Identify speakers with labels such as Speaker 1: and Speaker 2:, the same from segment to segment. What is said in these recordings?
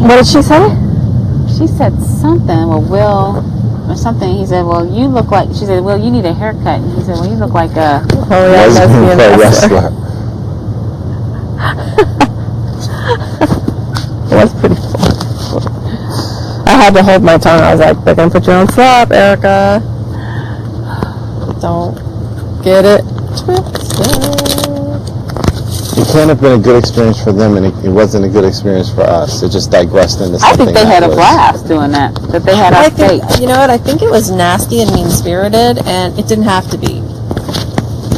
Speaker 1: What did she say?
Speaker 2: She said something, well, Will, or something. He said, well, you look like, she said, Will, you need a haircut. And he said, well, you look like a
Speaker 1: lesbian wrestler. It was pretty fun. I had to hold my tongue. I was like, they're going to put you on slap, Erika. Don't get it twisted.
Speaker 3: It can't have been a good experience for them, and it wasn't a good experience for us. It just digressed into something.
Speaker 2: I think they had a blast doing that. That they had our fate.
Speaker 1: You know what? I think it was nasty and mean-spirited, and it didn't have to be.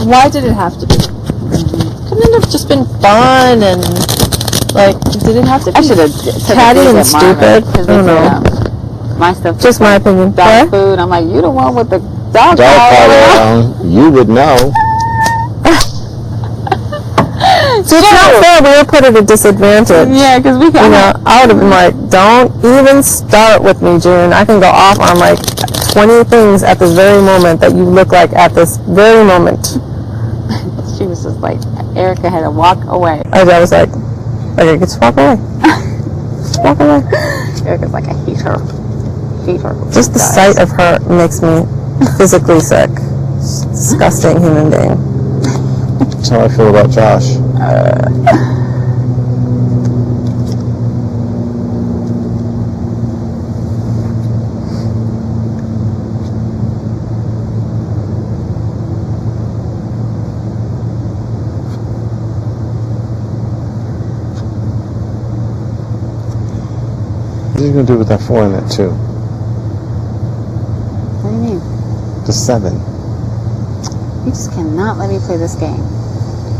Speaker 1: Why did it have to be? Couldn't it have just been fun and like?
Speaker 2: Did it have to be? I should have
Speaker 1: catty and stupid. I don't know.
Speaker 2: My stuff.
Speaker 1: Just my opinion.
Speaker 2: Dog food. I'm like, you the one with the dog
Speaker 3: collar on. You would know.
Speaker 1: So it's not fair. We were put at a disadvantage.
Speaker 2: Yeah, because we can.
Speaker 1: You know, I would have been like, don't even start with me, June. I can go off on like 20 things at this very moment that you look like at this very moment.
Speaker 2: She was just like, Erika had to walk away.
Speaker 1: I was like, okay, just walk away. Just walk away.
Speaker 2: Erika's like, I hate her. Hate her.
Speaker 1: Just the sight of her makes me physically sick. Disgusting human being.
Speaker 3: That's how I feel about Josh. What are you going to do with that 4 and that 2?
Speaker 2: What do you mean?
Speaker 3: The 7.
Speaker 2: You just cannot let me play this game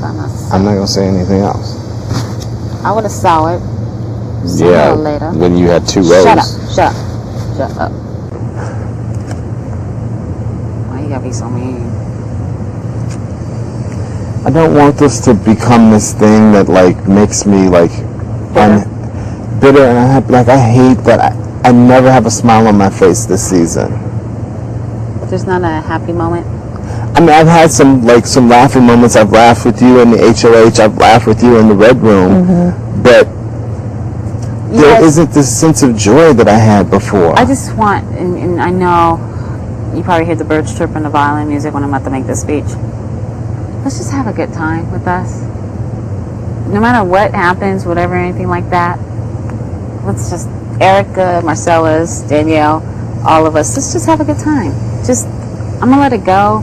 Speaker 2: by myself.
Speaker 3: I'm not going to say anything else.
Speaker 2: I would have saw it
Speaker 3: Yeah,
Speaker 2: later.
Speaker 3: when you had 2 rows.
Speaker 2: Shut up. Shut up. Why you gotta be so mean?
Speaker 3: I don't want this to become this thing that like makes me like bitter, and I hate that I never have a smile on my face this season.
Speaker 2: There's not a happy moment.
Speaker 3: I mean, I've had some laughing moments. I've laughed with you in the HOH. I've laughed with you in the Red Room, but there isn't this sense of joy that I had before.
Speaker 2: I just want, and I know you probably hear the birds chirping, the violin music when I'm about to make this speech. Let's just have a good time with us. No matter what happens, whatever, anything like that. Let's just, Erika, Marcellas, Danielle, all of us, let's just have a good time. Just, I'm going to let it go.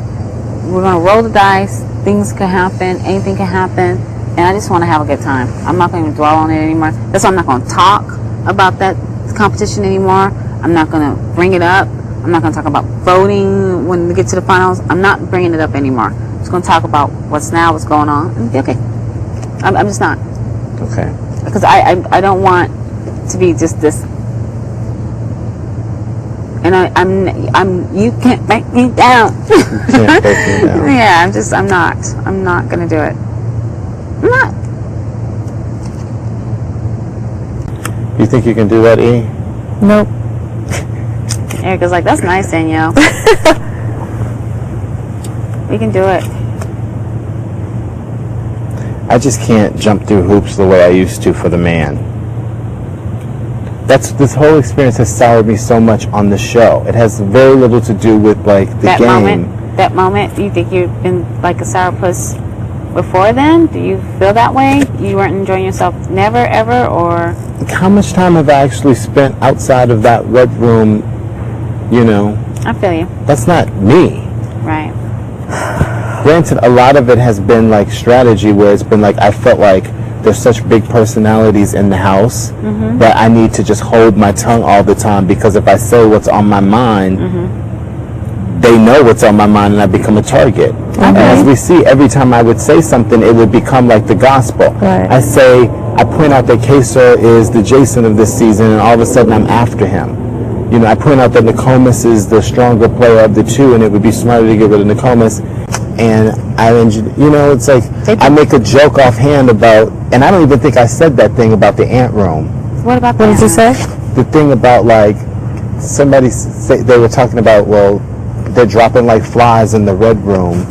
Speaker 2: We're going to roll the dice. Things can happen. Anything can happen. And I just want to have a good time. I'm not going to dwell on it anymore. That's why I'm not going to talk about that competition anymore. I'm not going to bring it up. I'm not going to talk about voting when we get to the finals. I'm not bringing it up anymore. I'm just going to talk about what's going on, and be okay. I'm just not.
Speaker 3: Okay.
Speaker 2: Because I don't want to be just this. And I'm you can't make me down.
Speaker 3: You can't break me down.
Speaker 2: Yeah, I'm not going to do it. I'm not.
Speaker 3: You think you can do that, E?
Speaker 1: Nope.
Speaker 2: Erika's like, that's nice, Danielle. We can do it.
Speaker 3: I just can't jump through hoops the way I used to for the man. This whole experience has soured me so much on the show. It has very little to do with like the game.
Speaker 2: That moment, do you think you've been like a sourpuss before then? Do you feel that way? You weren't enjoying yourself never, ever, or?
Speaker 3: How much time have I actually spent outside of that Red Room, you know?
Speaker 2: I feel you.
Speaker 3: That's not me.
Speaker 2: Right.
Speaker 3: Granted, a lot of it has been like strategy, where it's been like I felt like there's such big personalities in the house that I need to just hold my tongue all the time, because if I say what's on my mind, they know what's on my mind and I become a target. And as we see, every time I would say something, it would become like the gospel.
Speaker 1: Right.
Speaker 3: I point out that Kaser is the Jason of this season, and all of a sudden I'm after him. You know, I point out that Nokomis is the stronger player of the two, and it would be smarter to get rid of Nokomis. And it's like I make a joke offhand about, and I don't even think I said that thing about the ant room.
Speaker 2: What about
Speaker 1: What did you say?
Speaker 3: The thing about like somebody they were talking about, well, they're dropping like flies in the Red Room,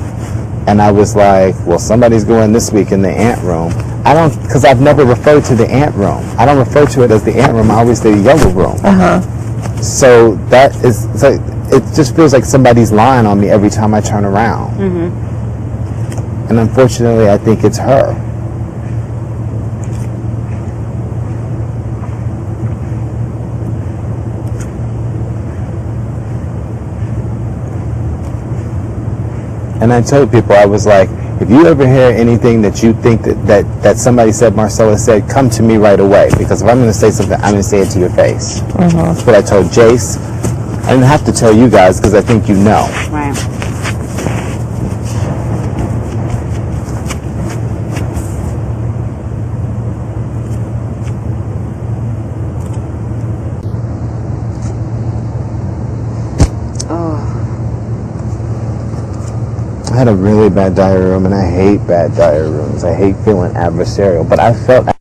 Speaker 3: and I was like, well, somebody's going this week in the ant room. I don't, because I've never referred to the ant room. I don't refer to it as the ant room. I always say the yellow room. So that is, so it just feels like somebody's lying on me every time I turn around. And unfortunately, I think it's her. And I told people, I was like, if you ever hear anything that you think that somebody said, Marcella said, come to me right away. Because if I'm going to say something, I'm going to say it to your face. That's what I told Jace. I didn't have to tell you guys because I think you know.
Speaker 2: Right.
Speaker 3: I had a really bad diary room, and I hate bad diary rooms. I hate feeling adversarial, but I felt